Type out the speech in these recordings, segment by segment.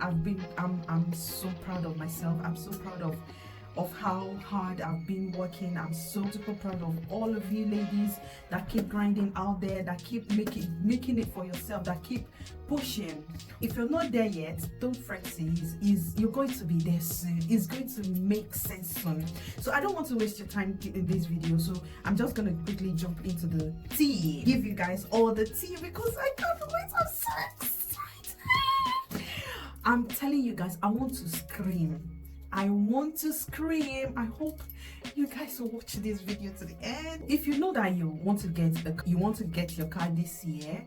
I'm so proud of myself. I'm so proud of how hard I've been working. I'm so super proud of all of you ladies that keep grinding out there, that keep making it for yourself, that keep pushing. If you're not there yet, don't fret. You're going to be there soon. It's going to make sense soon. So I don't want to waste your time in this video, so I'm just gonna quickly jump into the tea, give you guys all the tea because I can't wait. I'm so excited. I'm telling you guys, I want to scream. I want to scream. I hope you guys will watch this video to the end. If you know that you want to get your car this year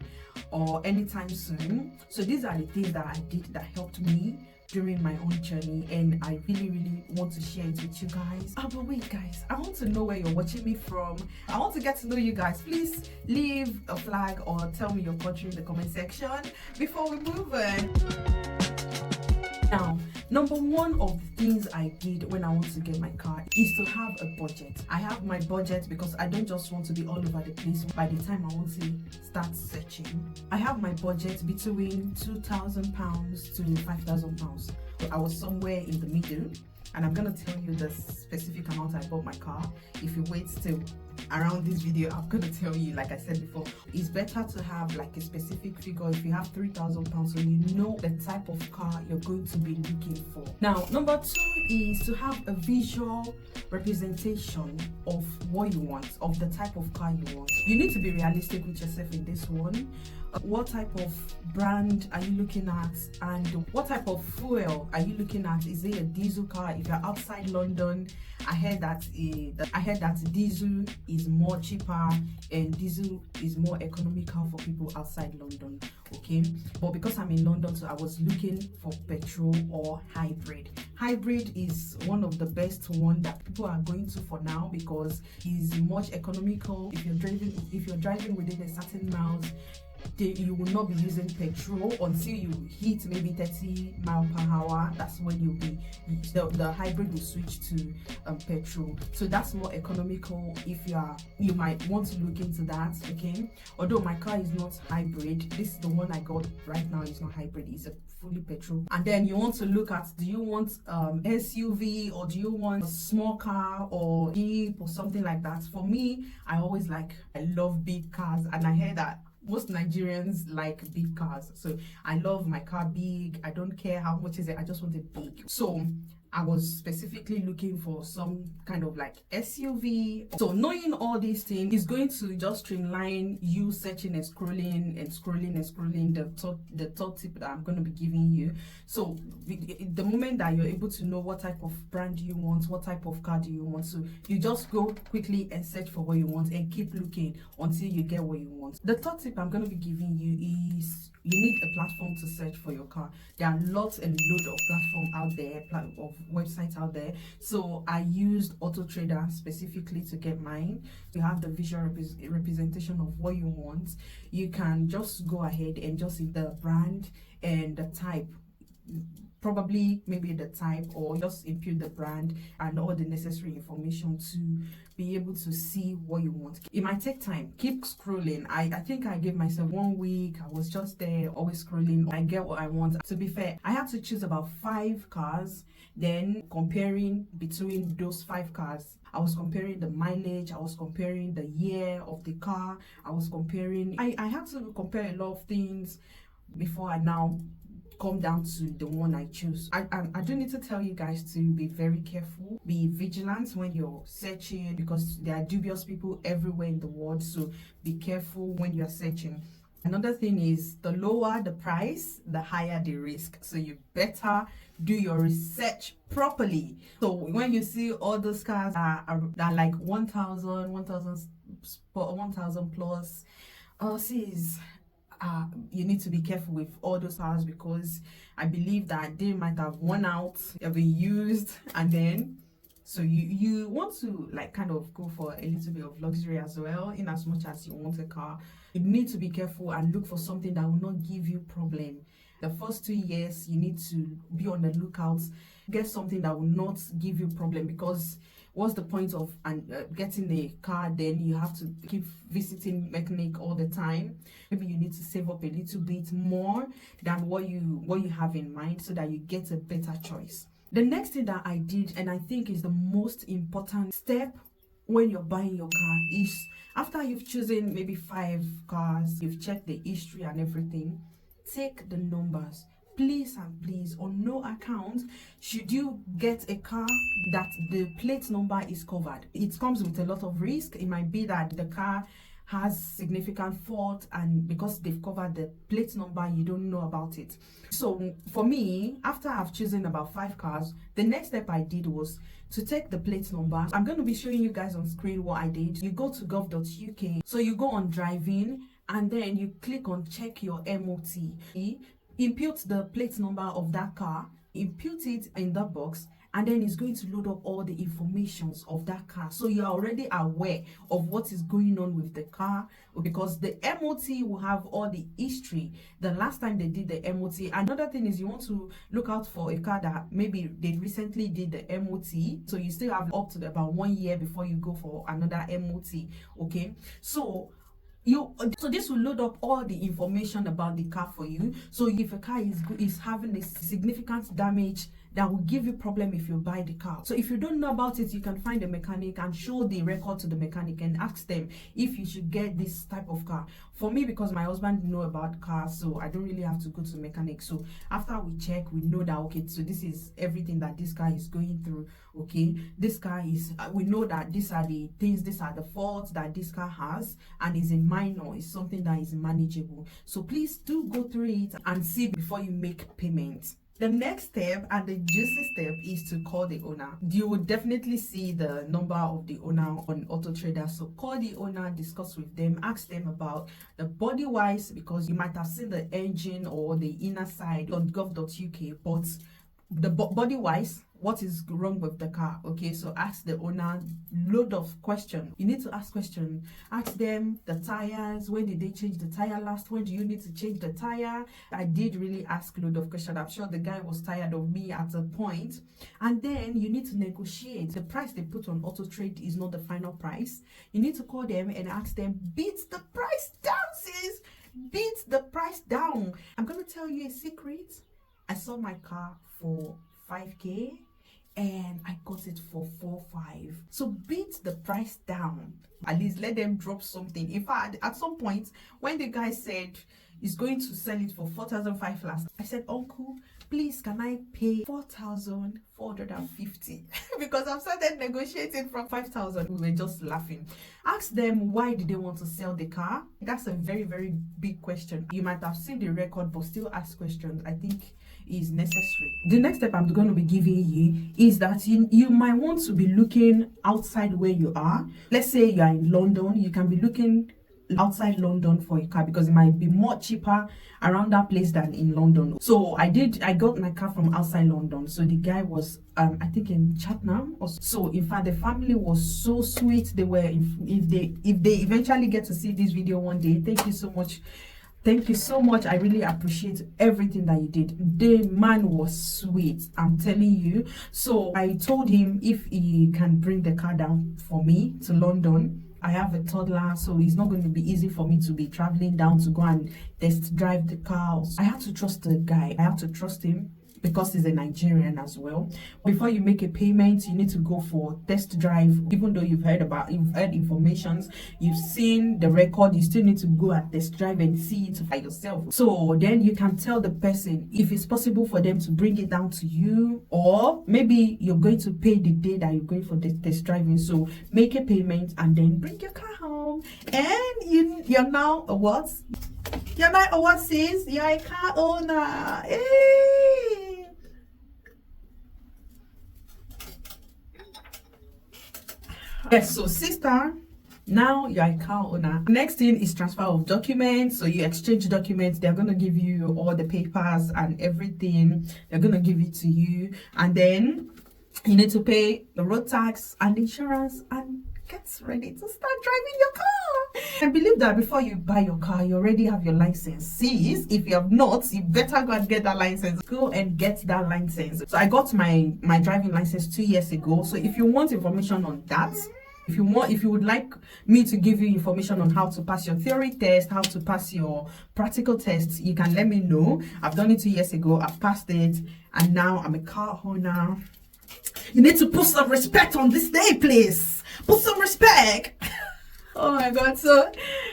or anytime soon, so these are the things that I did that helped me during my own journey, and I really want to share it with you guys. But wait guys, I want to know where you're watching me from. I want to get to know you guys. Please leave a flag or tell me your country in the comment section before we move on. Now, number one of the things I did when I want to get my car is to have a budget. I have my budget because I don't just want to be all over the place by the time I want to start searching. I have my budget between £2,000 to £5,000. So I was somewhere in the middle, and I'm gonna tell you the specific amount I bought my car. If you wait till around this video, I'm gonna tell you. Like I said before, it's better to have like a specific figure. If you have £3,000, so you know the type of car you're going to be looking for. Now, number two is to have a visual representation of what you want, of the type of car you want. You need to be realistic with yourself in this one. What type of brand are you looking at, and what type of fuel are you looking at? Is it a diesel car? If you're outside London, I heard that diesel is more cheaper and diesel is more economical for people outside London. Okay, but because I'm in London, so I was looking for petrol or hybrid. Hybrid is one of the best one that people are going to for now because it's much economical. If you're driving within a certain miles, you will not be using petrol until you hit maybe 30 miles per hour. That's when the hybrid will switch to petrol. So that's more economical. If you might want to look into that. Okay, although my car is not hybrid, this is the one I got right now. It's not hybrid, it's a fully petrol. And then you want to look at, do you want SUV, or do you want a small car or Jeep or something like that? For me, I love big cars, and I heard that most Nigerians like big cars, so I love my car big. I don't care how much is it, I just want it big. So I was specifically looking for some kind of like SUV. So knowing all these things is going to just streamline you searching and scrolling. The third tip that I'm going to be giving you. So the moment that you're able to know what type of brand you want, what type of car do you want, so you just go quickly and search for what you want and keep looking until you get what you want. The third tip I'm going to be giving you is you need a platform to search for your car. There are lots and loads of platforms out there, of websites out there. So I used AutoTrader specifically to get mine. You have the visual representation of what you want. You can just go ahead and just see the brand and the type, probably maybe the type, or just input the brand and all the necessary information to be able to see what you want. It might take time. Keep scrolling. I think I gave myself 1 week. I was just there always scrolling. I get what I want. To be fair, I had to choose about 5 cars, then comparing between those 5 cars. I was comparing the mileage, I was comparing the year of the car, I was comparing, I had to compare a lot of things before I now come down to the one I choose. I do need to tell you guys to be very careful, be vigilant when you're searching, because there are dubious people everywhere in the world. So be careful when you're searching. Another thing is, the lower the price, the higher the risk. So you better do your research properly. So when you see all those cars are like 1,000 plus, you need to be careful with all those cars, because I believe that they might have worn out, have been used, and then so you want to like kind of go for a little bit of luxury as well. In as much as you want a car, you need to be careful and look for something that will not give you problem. The first 2 years you need to be on the lookout, get something that will not give you problem, because what's the point of getting a car? Then you have to keep visiting mechanic all the time. Maybe you need to save up a little bit more than what you have in mind, so that you get a better choice. The next thing that I did, and I think is the most important step when you're buying your car, is after you've chosen maybe 5 cars, you've checked the history and everything, take the numbers. Please and please, on no account should you get a car that the plate number is covered. It comes with a lot of risk. It might be that the car has significant fault, and because they've covered the plate number, you don't know about it. So for me, after I've chosen about 5 cars, the next step I did was to take the plate number. I'm going to be showing you guys on screen what I did. You go to gov.uk, so you go on driving, and then you click on check your MOT. Impute the plate number of that car, impute it in that box, and then it's going to load up all the informations of that car, so you're already aware of what is going on with the car, because the MOT will have all the history the last time they did the MOT. Another thing is, you want to look out for a car that maybe they recently did the MOT, so you still have up to about 1 year before you go for another MOT. Okay, so this will load up all the information about the car for you. So if a car is having a significant damage, that will give you problem if you buy the car. So if you don't know about it, you can find a mechanic and show the record to the mechanic and ask them if you should get this type of car. For me, because my husband know about cars, so I don't really have to go to the mechanic. So after we check, we know that, okay, so this is everything that this car is going through. Okay, this car is, we know that these are the things, these are the faults that this car has, and is a minor, is something that is manageable. So please do go through it and see before you make payments. The next step, and the juicy step, is to call the owner. You will definitely see the number of the owner on AutoTrader. So call the owner, discuss with them, ask them about the body wise, because you might have seen the engine or the inner side on gov.uk, but the body wise, what is wrong with the car? Okay, so ask the owner load of questions. You need to ask questions. Ask them the tires. When did they change the tire last? When do you need to change the tire? I did really ask load of questions. I'm sure the guy was tired of me at a point. And then you need to negotiate. The price they put on AutoTrade is not the final price. You need to call them and ask them, beat the price down, sis. Beat the price down. I'm gonna tell you a secret. I sold my car for 5k and I got it for 4.5. So beat the price down. At least let them drop something. In fact, at some point when the guy said he's going to sell it for 4,500 last, I said, uncle, please, can I pay 4,450? Because I've started negotiating from 5,000. We were just laughing. Ask them, why did they want to sell the car? That's a very, very big question. You might have seen the record, but still ask questions. I think is necessary. The next step I'm going to be giving you is that you might want to be looking outside where you are. Let's say you are in London, you can be looking outside London for a car, because it might be more cheaper around that place than in London. So I got my car from outside London. So the guy was I think in Cheltenham. So in fact, the family was so sweet. They were, if they eventually get to see this video one day, thank you so much. Thank you so much. I really appreciate everything that you did. The man was sweet, I'm telling you. So I told him if he can bring the car down for me to London. I have a toddler, so it's not going to be easy for me to be traveling down to go and test drive the car. I have to trust the guy. I have to trust him, because he's a Nigerian as well. Before you make a payment, you need to go for test drive. Even though you've heard information, you've seen the record, you still need to go and test drive and see it by yourself. So then you can tell the person if it's possible for them to bring it down to you, or maybe you're going to pay the day that you're going for the test driving. So make a payment and then bring your car home, and you're now a what? You're not a what, sis? You're a car owner. Hey! Yes, so sister, now you're a car owner. Next thing is transfer of documents. So you exchange documents. They're going to give you all the papers and everything. They're going to give it to you, and then you need to pay the road tax and insurance and get ready to start driving your car. I believe that before you buy your car, you already have your license. Sis, if you have not, you better go and get that license. Go and get that license. So I got my driving license 2 years ago. So if you want information on that, if you would like me to give you information on how to pass your theory test, how to pass your practical tests, you can let me know. I've done it 2 years ago. I've passed it, and now I'm a car owner. You need to put some respect on this day, please. Put some respect. Oh my god. So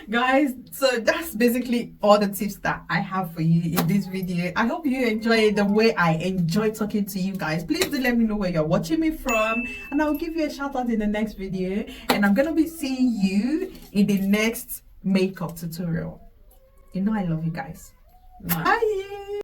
guys, so that's basically all the tips that I have for you in this video. I hope you enjoy the way I enjoy talking to you guys. Please do let me know where you're watching me from, and I'll give you a shout out in the next video. And I'm gonna be seeing you in the next makeup tutorial. You know I love you guys. Bye.